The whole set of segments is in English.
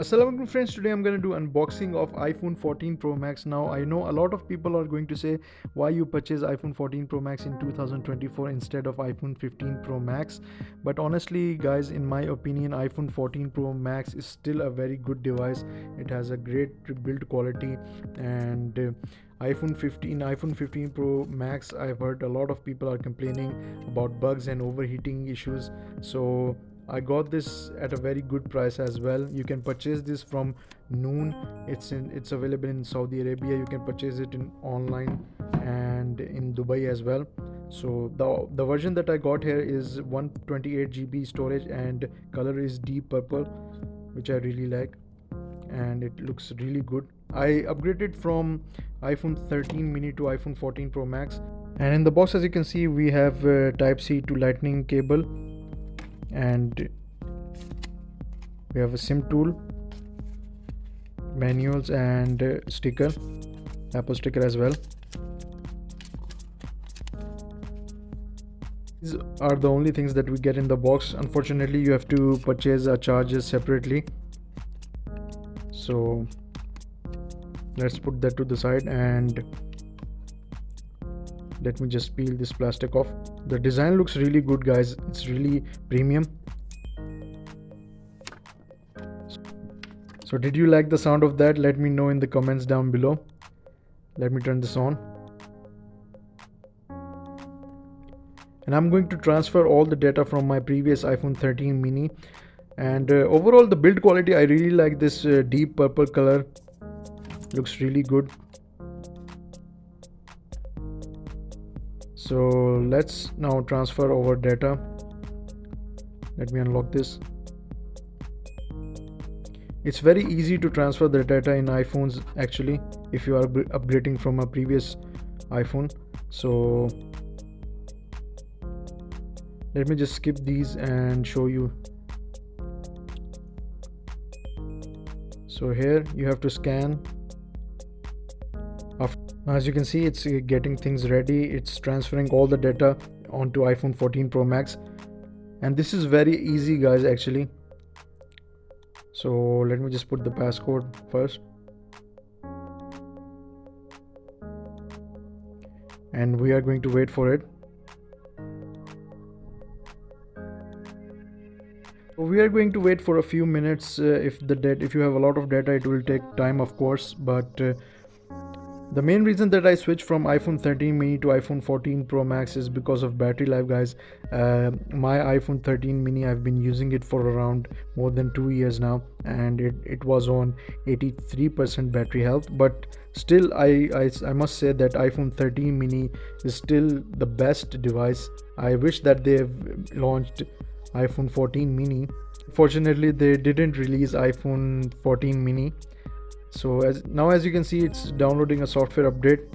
Assalamualaikum friends, today I'm going to do unboxing of iPhone 14 Pro Max. Now I know a lot of people are going to say why you purchase iPhone 14 Pro Max in 2024 instead of iPhone 15 Pro Max, but honestly guys, in my opinion, iPhone 14 Pro Max is still a very good device. It has a great build quality, and iPhone 15 Pro Max, I've heard a lot of people are complaining about bugs and overheating issues, so I got this at a very good price as well. You can purchase this from Noon. It's available in Saudi Arabia. You can purchase it in online and in Dubai as well. So the version that I got here is 128 GB storage and color is deep purple, which I really like, and it looks really good. I upgraded from iPhone 13 mini to iPhone 14 Pro Max, and in the box, as you can see, we have type C to lightning cable, and we have a SIM tool, manuals, and sticker, Apple sticker as well. These are the only things that we get in the box. Unfortunately, you have to purchase a charger separately, so let's put that to the side, and let me just peel this plastic off. The design looks really good, guys. It's really premium. So did you like the sound of that? Let me know in the comments down below. Let me turn this on, and I'm going to transfer all the data from my previous iPhone 13 mini. And overall, the build quality, I really like this deep purple color. Looks really good. So let's now transfer our data. Let me unlock this. It's very easy to transfer the data in iPhones actually, if you are upgrading from a previous iPhone. So let me just skip these and show you. So here you have to scan. As you can see, it's getting things ready. It's transferring all the data onto iPhone 14 Pro Max, and this is very easy, guys, actually. So let me just put the passcode first, and we are going to wait for it. We are going to wait for a few minutes. If you have a lot of data, it will take time, of course, but the main reason that I switched from iPhone 13 mini to iPhone 14 Pro Max is because of battery life, guys. My iPhone 13 mini, I've been using it for around more than 2 years now, and it was on 83% battery health. But still, I must say that iPhone 13 mini is still the best device. I wish that they've launched iPhone 14 mini. Fortunately, they didn't release iPhone 14 mini. So as you can see, it's downloading a software update.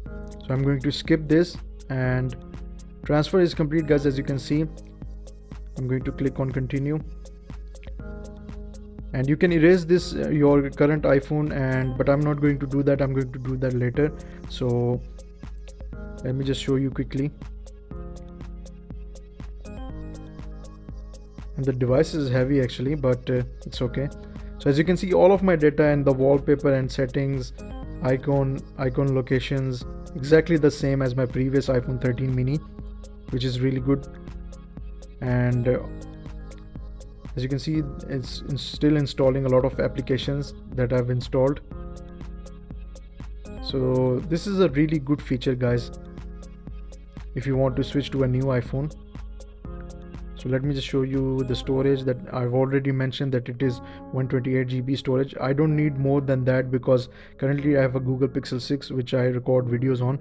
So I'm going to skip this, and transfer is complete, guys. As you can see, I'm going to click on continue, and you can erase this your current iPhone, but I'm not going to do that. I'm going to do that later. So let me just show you quickly. And the device is heavy actually, but it's okay. So as you can see, all of my data and the wallpaper and settings, icon locations, exactly the same as my previous iPhone 13 mini, which is really good. And as you can see, it's still installing a lot of applications that I've installed. So this is a really good feature, guys, if you want to switch to a new iPhone. So let me just show you the storage that I've already mentioned, that it is 128 GB storage. I don't need more than that because currently I have a Google Pixel 6 which I record videos on.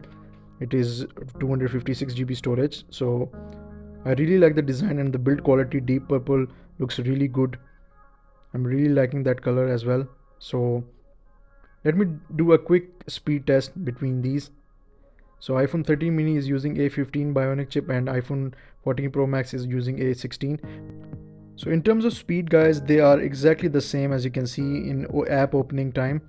It is 256 GB storage. So I really like the design, and the build quality, deep purple, looks really good. I'm really liking that color as well. So let me do a quick speed test between these. So iPhone 13 mini is using A15 Bionic chip, and iPhone 14 Pro Max is using A16. So in terms of speed, guys, they are exactly the same, as you can see in app opening time.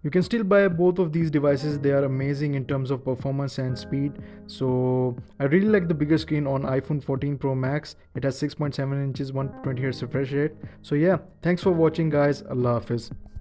You can still buy both of these devices. They are amazing in terms of performance and speed. So I really like the bigger screen on iPhone 14 Pro Max. It has 6.7 inches, 120 Hz refresh rate. So yeah, thanks for watching guys. Allah Hafiz.